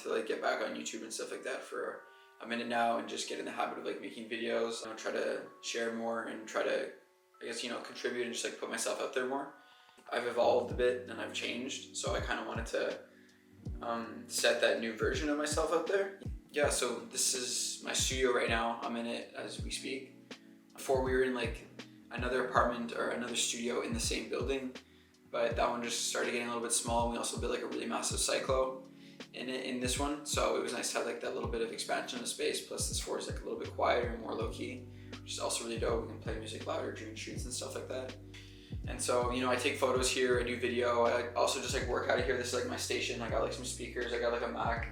to like get back on YouTube and stuff like that for a minute now and just get in the habit of like making videos. I'll try to share more and try to, I guess, you know, contribute and just like put myself out there more. I've evolved a bit and I've changed, so I kind of wanted to set that new version of myself out there. Yeah, so this is my studio right now. I'm in it as we speak. Before we were in like another apartment or another studio in the same building, but that one just started getting a little bit small. We also built like a really massive cyclo in this one, so it was nice to have like that little bit of expansion of space. Plus this floor is like a little bit quieter and more low-key, which is also really dope. We can play music louder during shoots and stuff like that. And so, you know, I take photos here, I do video, I also just like work out of here. This is like my station. I got like some speakers, I got like a Mac,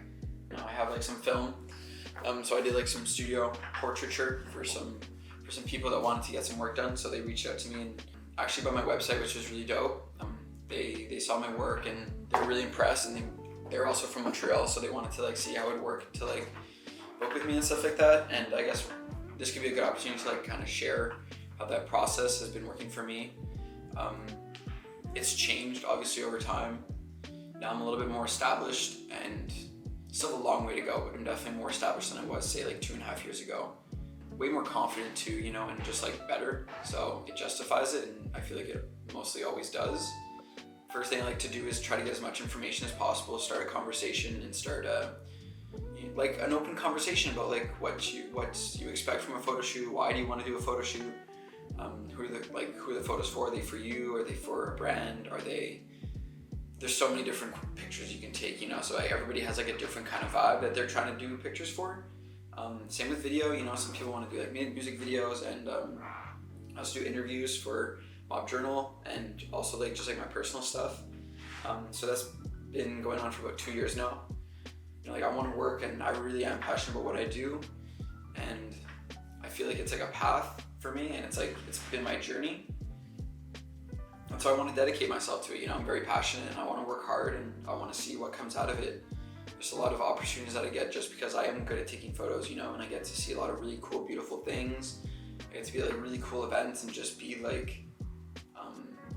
you know, I have like some film. So I did like some studio portraiture for some people that wanted to get some work done. So they reached out to me and actually by my website, which was really dope. They saw my work and they were really impressed, and they're also from Montreal, so they wanted to like see how it would work to like book with me and stuff like that. And I guess this could be a good opportunity to like kind of share how that process has been working for me. It's changed obviously over time. Now I'm a little bit more established and still a long way to go, but I'm definitely more established than I was say like 2.5 years ago. Way more confident too, you know, and just like better. So it justifies it, and I feel like it mostly always does. First thing I like to do is try to get as much information as possible, start a conversation and start like an open conversation about like what you expect from a photo shoot. Why do you want to do a photo shoot? Who are the photos for? Are they for you? Are they for a brand? There's so many different pictures you can take, you know, so like everybody has like a different kind of vibe that they're trying to do pictures for. Same with video, you know, some people want to do like music videos, and I also do interviews for Mob Journal and also like just like my personal stuff. So that's been going on for about 2 years now. You know, like I want to work and I really am passionate about what I do, and I feel like it's like a path for me, and it's been my journey. And so I want to dedicate myself to it, you know, I'm very passionate and I want to work hard and I want to see what comes out of it. There's a lot of opportunities that I get just because I am good at taking photos, you know, and I get to see a lot of really cool, beautiful things. I get to be at like really cool events and just be like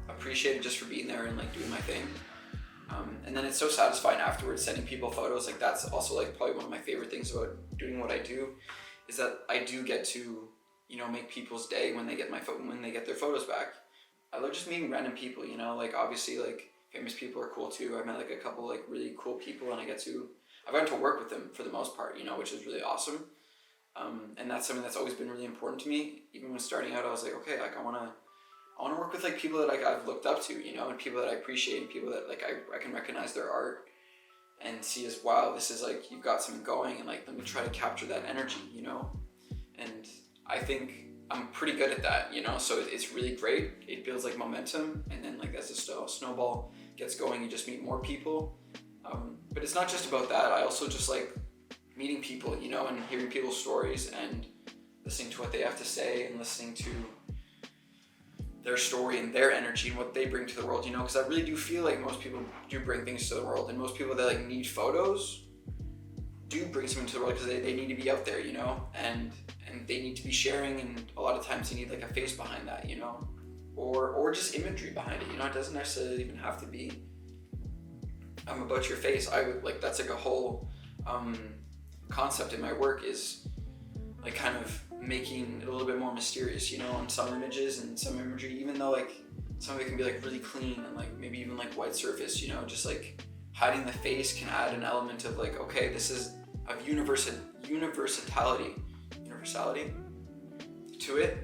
appreciated just for being there and like doing my thing. And then it's so satisfying afterwards sending people photos. Like that's also like probably one of my favorite things about doing what I do, is that I do get to, you know, make people's day when they get their photos back. I love just meeting random people, you know, like obviously like famous people are cool too. I've met like a couple like really cool people, and I've gotten to work with them for the most part, you know, which is really awesome. And that's something that's always been really important to me. Even when starting out, I was like, okay, like I want to work with like people that like I've looked up to, you know, and people that I appreciate, and people that like I can recognize their art and see as, wow, this is like, you've got something going, and like let me try to capture that energy, you know. And I think I'm pretty good at that, you know, so it's really great. It builds like momentum, and then like as the snowball gets going, you just meet more people. But it's not just about that. I also just like meeting people, you know, and hearing people's stories and listening to what they have to say and listening to their story and their energy and what they bring to the world, you know, because I really do feel like most people do bring things to the world, and most people that like need photos do bring something to the world because they need to be out there, you know, and they need to be sharing, and a lot of times they need like a face behind that, you know, or just imagery behind it, you know. It doesn't necessarily even have to be about your face. I would like, that's like a whole concept in my work, is like kind of making it a little bit more mysterious, you know, on some images and some imagery, even though like some of it can be like really clean and like maybe even like white surface, you know, just like hiding the face can add an element of like, okay, this is of universality to it,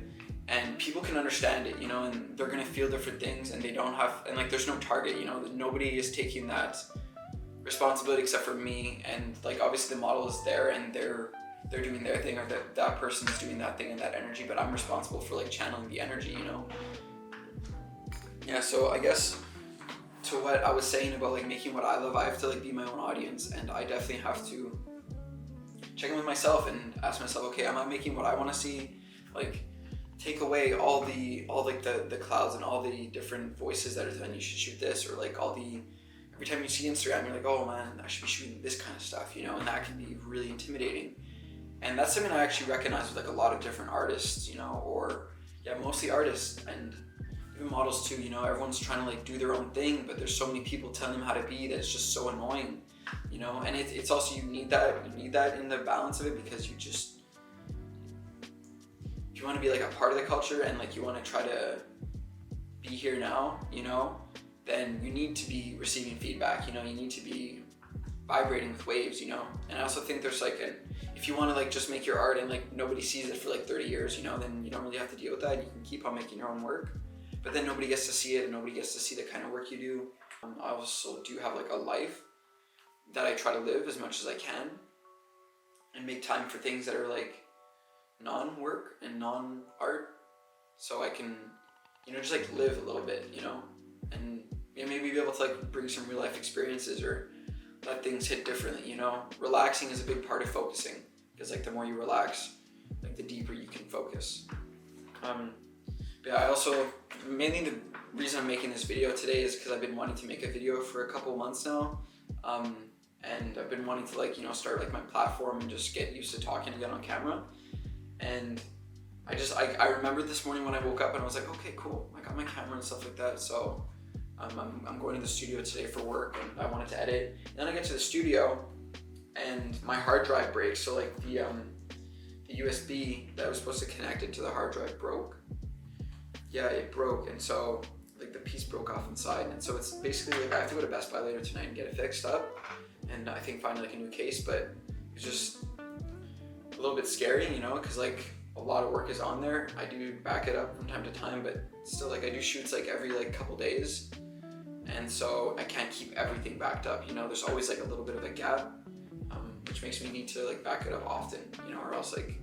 and people can understand it, you know, and they're gonna feel different things, and they don't have, and like there's no target, you know, nobody is taking that responsibility except for me. And like obviously the model is there and they're doing their thing, or that person is doing that thing and that energy, but I'm responsible for like channeling the energy, you know. Yeah, so I guess to what I was saying about like making what I love, I have to like be my own audience, and I definitely have to check in with myself and ask myself, okay, am I making what I want to see? Like take away all like the clouds and all the different voices that are telling you should shoot this, or like every time you see Instagram, you're like, oh man, I should be shooting this kind of stuff, you know, and that can be really intimidating. And that's something I actually recognize with like a lot of different artists, you know, or yeah, mostly artists and even models too, you know. Everyone's trying to like do their own thing, but there's so many people telling them how to be that it's just so annoying. you know. And it's also, you need that in the balance of it, because if you want to be like a part of the culture and like you want to try to be here now, you know, then you need to be receiving feedback, you know, you need to be vibrating with waves, you know. And I also think there's like if you want to like just make your art and like nobody sees it for like 30 years, you know, then you don't really have to deal with that. You can keep on making your own work, but then nobody gets to see it and nobody gets to see the kind of work you do. I also do have like a life that I try to live as much as I can and make time for things that are like non-work and non-art, so I can, you know, just like live a little bit, you know, and maybe be able to like bring some real life experiences or let things hit differently, you know. Relaxing is a big part of focusing, because like the more you relax, like the deeper you can focus. But yeah, I also, mainly the reason I'm making this video today is because I've been wanting to make a video for a couple months now. And I've been wanting to like, you know, start like my platform and just get used to talking again on camera. And I remember this morning when I woke up and I was like, okay, cool, I got my camera and stuff like that. So I'm going to the studio today for work, and I wanted to edit. And then I get to the studio and my hard drive breaks. So like the USB that was supposed to connect it to the hard drive broke. Yeah, it broke, and so like the piece broke off inside, and so it's basically like I have to go to Best Buy later tonight and get it fixed up, and I think find like a new case. But it's just a little bit scary, you know, because like a lot of work is on there. I do back it up from time to time, but still like I do shoots like every like couple days, and so I can't keep everything backed up, you know. There's always like a little bit of a gap, which makes me need to like back it up often, you know, or else like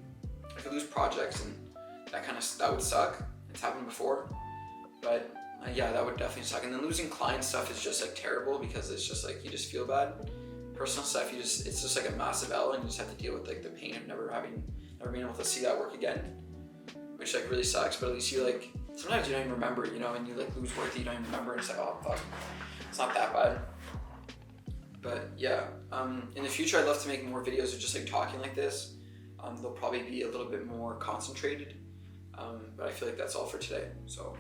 I could lose projects, and that would suck. It's happened before, but yeah, that would definitely suck. And then losing client stuff is just like terrible, because it's just like you just feel bad. Personal stuff, it's just like a massive L, and you just have to deal with like the pain of never being able to see that work again, which like really sucks. But at least you like, sometimes you don't even remember, you know, and you like lose work that you don't even remember, and it's like, oh fuck, it's not that bad. But yeah, in the future I'd love to make more videos of just like talking like this. They'll probably be a little bit more concentrated, but I feel like that's all for today. So